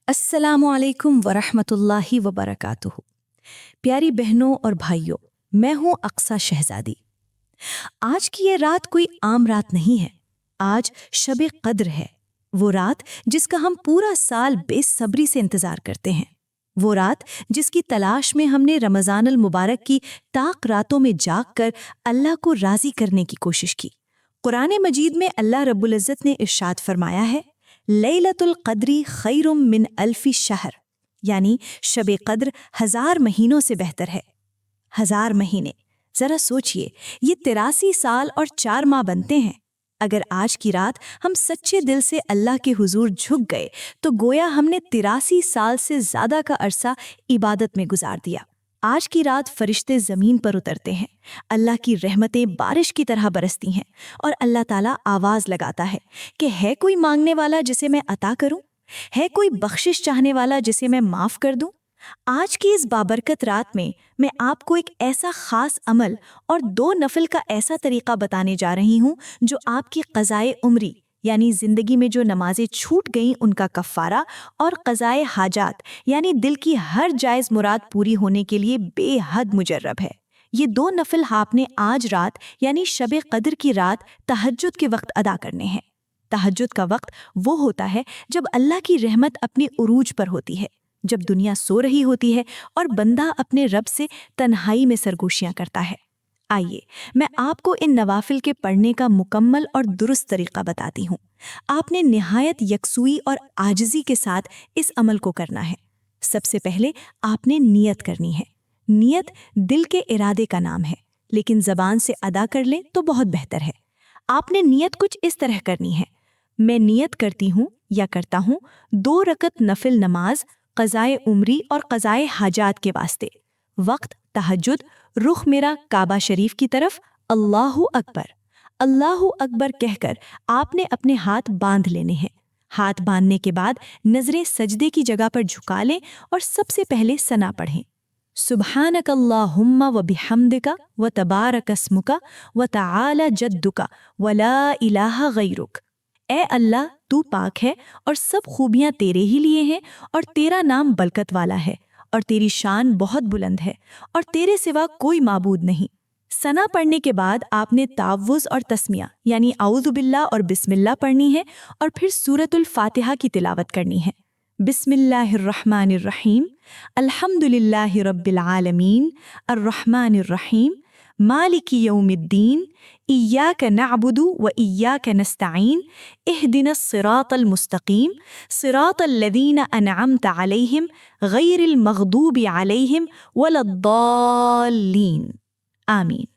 अस्सलामु अलैकुम वरहमतुल्लाहि वबरकातुहू। प्यारी बहनों और भाइयों, मैं हूँ अक्सा शहजादी। आज की ये रात कोई आम रात नहीं है। आज शब कद्र है, वो रात जिसका हम पूरा साल बेसब्री से इंतजार करते हैं। वो रात जिसकी तलाश में हमने रमज़ान अल मुबारक की ताक रातों में जाग कर अल्लाह को राज़ी करने की कोशिश की। कुरान मजीद में अल्लाह रब्बुल इज़्ज़त ने इरशाद फरमाया है, लैलतुल क़द्री खैरुम मिन अल्फी शहर, यानी शब कद्र 1000 महीनों से बेहतर है। 1000 महीने, जरा सोचिए, ये 83 साल और 4 माह बनते हैं। अगर आज की रात हम सच्चे दिल से अल्लाह के हुजूर झुक गए तो गोया हमने 83 साल से ज्यादा का अरसा इबादत में गुजार दिया। आज की रात फरिश्ते जमीन पर उतरते हैं, अल्लाह की रहमतें बारिश की तरह बरसती हैं और अल्लाह ताला आवाज लगाता है कि है कोई मांगने वाला जिसे मैं अता करूं, है कोई बख्शिश चाहने वाला जिसे मैं माफ कर दूं। आज की इस बाबरकत रात में मैं आपको एक ऐसा खास अमल और 2 नफल का ऐसा तरीका बताने जा रही हूं जो आपकी क़ज़ाए उम्री यानी ज़िंदगी में जो नमाजें छूट गईं उनका कफ़ारा और क़ज़ाए हाजात यानी दिल की हर जायज़ मुराद पूरी होने के लिए बेहद मुजर्रब है। ये 2 नफल आपने आज रात यानी शब कद्र की रात तहज्जुद के वक्त अदा करने हैं। तहज्जुद का वक्त वो होता है जब अल्लाह की रहमत अपने उरूज पर होती है, जब दुनिया सो रही होती है और बंदा अपने रब से तन्हाई में सरगोशियां करता है। आइए मैं आपको इन नवाफिल के पढ़ने का मुकम्मल और दुरुस्त तरीका बताती हूँ। आपने निहायत यकसुई और आजिज़ी के साथ इस अमल को करना है। सबसे पहले आपने नियत करनी है। नियत दिल के इरादे का नाम है, लेकिन ज़बान से अदा कर लें तो बहुत बेहतर है। आपने नियत कुछ इस तरह करनी है, मैं नियत करती हूँ या करता हूँ 2 रकत नफिल नमाज क़ज़ाए उम्री और क़ज़ाए हाजात के वास्ते। वक्त तहज्जुद, रुख मेरा काबा शरीफ की तरफ, अल्लाहु अकबर कहकर आपने अपने हाथ बांध लेने हैं। हाथ बांधने के बाद नजरें सजदे की जगह पर झुका लें और सबसे पहले सना पढ़ें। सुब्हानक अल्लाहुम्मा व बिहम्दिका व तबारक अस्मुका व तआला जद्दुका व ला इलाहा गैरुक। ए अल्लाह, तू पाक है और सब खूबियां तेरे ही लिए हैं और तेरा नाम बरकत वाला है और तेरी शान बहुत बुलंद है और तेरे सिवा कोई माबूद नहीं। सना पढ़ने के बाद आपने तावुज़ और तस्मिया यानी औज़ु बिल्लाह और बिस्मिल्लाह पढ़नी है और फिर सूरतुल फातिहा की तिलावत करनी है। बिस्मिल्लाहिर्रहमानिर्रहीम, अल्हम्दुलिल्लाहि रब्बिल आलमीन, अर्रहमानिर्रहीम, मालिकी यौमिद्दीन, इय्याक नअबुदु व इय्याक नस्तईन, इहदिनस सिरातल मुस्तकीम, सिरातल लज़ीना अनअमता अलैहिम, गैरिल मग़दूबि अलैहिम वलद्दाल्लीन। आमीन।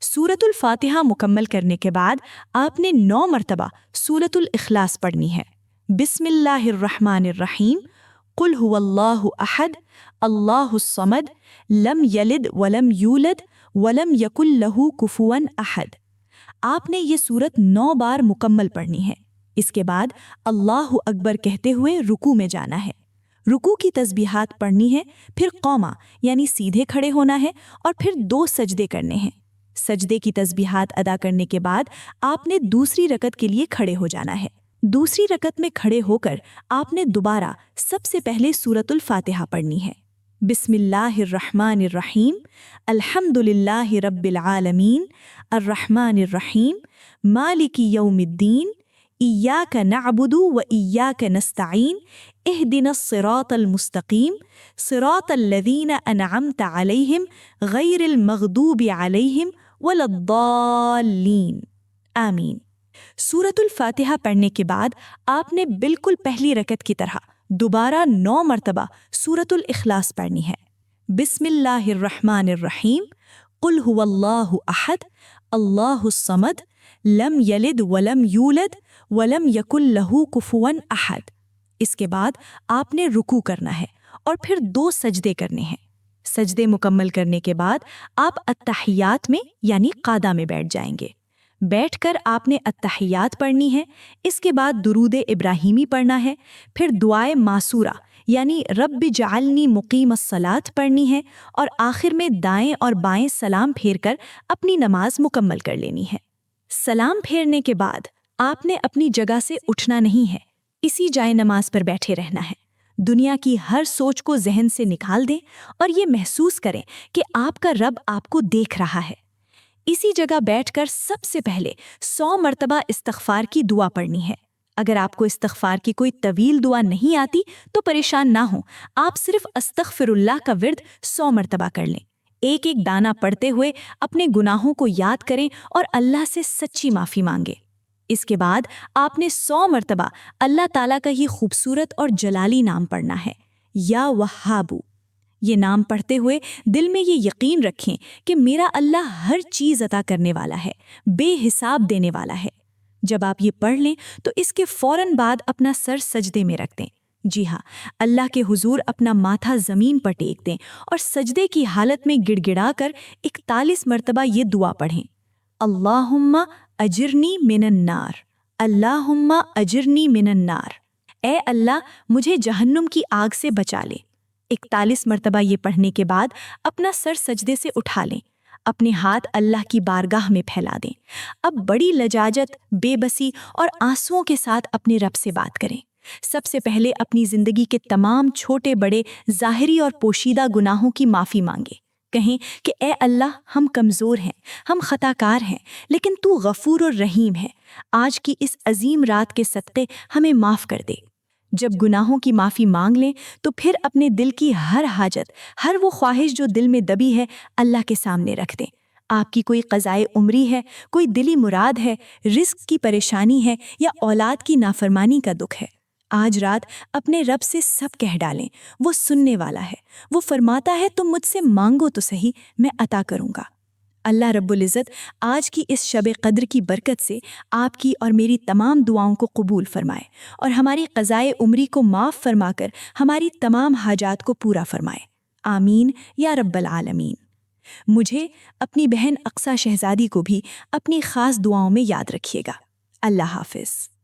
सूरतुल फातिहा मुकम्मल करने के बाद आपने 9 मरतबा सूरतुल इखलास पढ़नी है। बिस्मिल्लाहिर्रहमानिर्रहीम, कुल हुवल्लाहु अहद, अल्लाहुस समद, लम यलिद वलम यूलद वलम यकुल लहू कुफुवन अहद। आपने ये सूरत 9 बार मुकम्मल पढ़नी है। इसके बाद अल्लाहु अकबर कहते हुए रुकू में जाना है। रुकू की तस्बीहात पढ़नी है, फिर कौमा यानी सीधे खड़े होना है और फिर 2 सजदे करने हैं। सजदे की तस्बीहात अदा करने के बाद आपने दूसरी रकत के लिए खड़े हो जाना है। दूसरी रकत में खड़े होकर आपने दोबारा सबसे पहले सूरतुल फातिहा पढ़नी है। बिस्मिल्लाहिर्रहमानिर्रहीम, अल्हम्दुलिल्लाहि रब्बिल आलमीन, अर्रहमानिर्रहीम, मालिकी यौमिद्दीन, इय्याक नअबुदु व इय्याक नस्तईन, इहदिनस सिरातल मुस्तकीम, सिरातल लज़ीना अनअमता अलैहिम, गैरिल मग़दूबि अलैहिम वलद्दाल्लीन। आमीन। सूरतुल फातिहा पढ़ने के बाद आपने बिल्कुल पहली रकत की तरह दोबारा 9 मरतबा सूरतुल इखलास पढ़नी है। बिस्मिल्लाहिर्रहमानिर्रहीम, कुल हुवल्लाहु अहद, अल्लाहुस समद, लम यलिद वलम यूलद वलम यकुल लहू कुफुवन अहद। इसके बाद आपने रुकू करना है और फिर 2 सजदे करने हैं। सजदे मुकम्मल करने के बाद आप अत्तहियात में यानी क़ादा में बैठ जाएंगे। बैठकर आपने अत्तहियात पढ़नी है। इसके बाद दुरूद इब्राहीमी पढ़ना है, फिर दुआए मासूरा यानी रब्बि जअलनी मुकीमस सलात पढ़नी है और आखिर में दाएं और बाएं सलाम फेरकर अपनी नमाज मुकम्मल कर लेनी है। सलाम फेरने के बाद आपने अपनी जगह से उठना नहीं है, इसी जाए नमाज पर बैठे रहना है। دنیا کی ہر سوچ کو ذہن سے نکال دیں اور یہ محسوس کریں کہ آپ کا رب آپ کو دیکھ رہا ہے۔ اسی جگہ بیٹھ کر سب سے پہلے 100 مرتبہ استغفار کی دعا پڑھنی ہے۔ اگر آپ کو استغفار کی کوئی طویل دعا نہیں آتی تو پریشان نہ ہوں، آپ صرف استغفر اللہ کا ورد 100 مرتبہ کر لیں۔ ایک ایک دانہ پڑھتے ہوئے اپنے گناہوں کو یاد کریں اور اللہ سے سچی معافی مانگیں۔ اس کے بعد آپ نے 100 مرتبہ اللہ تعالیٰ کا یہ خوبصورت اور جلالی نام پڑھنا ہے، یا وہابو۔ یہ نام پڑھتے ہوئے دل میں یہ یقین رکھیں کہ میرا اللہ ہر چیز عطا کرنے والا ہے، بے حساب دینے والا ہے۔ جب آپ یہ پڑھ لیں تو اس کے فوراً بعد اپنا سر سجدے میں رکھ دیں۔ جی ہاں، اللہ کے حضور اپنا ماتھا زمین پر ٹیک دیں اور سجدے کی حالت میں گڑ گڑا کر 41 مرتبہ یہ دعا پڑھیں، اللہم اجرنی من النار، اللہم اجرنی من النار۔ اے اللہ، مجھے جہنم کی آگ سے بچا لے۔ 41 مرتبہ یہ پڑھنے کے بعد اپنا سر سجدے سے اٹھا لیں، اپنے ہاتھ اللہ کی بارگاہ میں پھیلا دیں۔ اب بڑی لجاجت، بے بسی اور آنسوؤں کے ساتھ اپنے رب سے بات کریں۔ سب سے پہلے اپنی زندگی کے تمام چھوٹے بڑے ظاہری اور پوشیدہ گناہوں کی معافی مانگیں۔ کہیں کہ اے اللہ، ہم کمزور ہیں، ہم خطا کار ہیں، لیکن تو غفور اور رحیم ہے۔ آج کی اس عظیم رات کے صدقے ہمیں معاف کر دے۔ جب گناہوں کی معافی مانگ لیں تو پھر اپنے دل کی ہر حاجت، ہر وہ خواہش جو دل میں دبی ہے، اللہ کے سامنے رکھ دیں۔ آپ کی کوئی قضائے عمری ہے، کوئی دلی مراد ہے، رزق کی پریشانی ہے یا اولاد کی نافرمانی کا دکھ ہے، آج رات اپنے رب سے سب کہہ ڈالیں۔ وہ سننے والا ہے، وہ فرماتا ہے تم مجھ سے مانگو تو صحیح، میں عطا کروں گا۔ اللہ رب العزت آج کی اس شب قدر کی برکت سے آپ کی اور میری تمام دعاؤں کو قبول فرمائے اور ہماری قضائے عمری کو معاف فرما کر ہماری تمام حاجات کو پورا فرمائے۔ آمین یا رب العالمین۔ مجھے، اپنی بہن اقصیٰ شہزادی کو بھی اپنی خاص دعاؤں میں یاد رکھیے گا۔ اللہ حافظ۔